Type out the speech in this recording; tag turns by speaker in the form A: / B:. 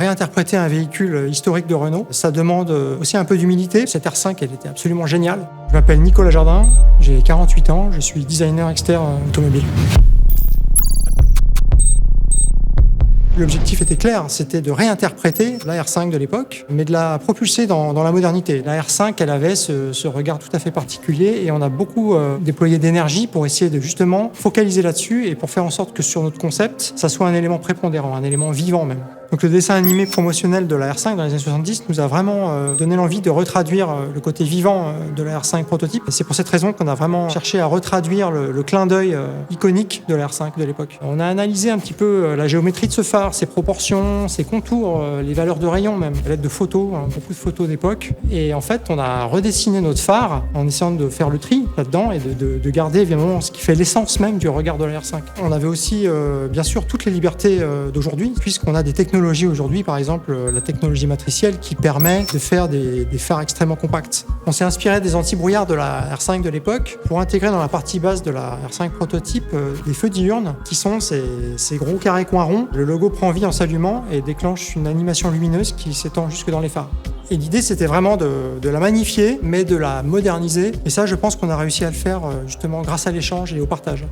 A: Réinterpréter un véhicule historique de Renault, ça demande aussi un peu d'humilité. Cette R5, elle était absolument géniale. Je m'appelle Nicolas Jardin, j'ai 48 ans, je suis designer externe automobile. L'objectif était clair, c'était de réinterpréter la R5 de l'époque, mais de la propulser dans la modernité. La R5, elle avait ce regard tout à fait particulier et on a beaucoup déployé d'énergie pour essayer de justement focaliser là-dessus et pour faire en sorte que sur notre concept, ça soit un élément prépondérant, un élément vivant même. Donc le dessin animé promotionnel de la R5 dans les années 70 nous a vraiment donné l'envie de retraduire le côté vivant de la R5 prototype. Et c'est pour cette raison qu'on a vraiment cherché à retraduire le clin d'œil iconique de la R5 de l'époque. On a analysé un petit peu la géométrie de ce phare, ses proportions, ses contours, les valeurs de rayon même, à l'aide de photos, beaucoup de photos d'époque. Et en fait, on a redessiné notre phare en essayant de faire le tri là-dedans et de garder évidemment ce qui fait l'essence même du regard de la R5. On avait aussi bien sûr toutes les libertés d'aujourd'hui, puisqu'on a des technologies aujourd'hui, par exemple la technologie matricielle qui permet de faire des phares extrêmement compacts. On s'est inspiré des anti-brouillards de la R5 de l'époque pour intégrer dans la partie basse de la R5 prototype des feux diurnes qui sont ces gros carrés coins ronds. Le logo prend vie en s'allumant et déclenche une animation lumineuse qui s'étend jusque dans les phares. Et l'idée, c'était vraiment de la magnifier, mais de la moderniser. Et ça, je pense qu'on a réussi à le faire justement grâce à l'échange et au partage.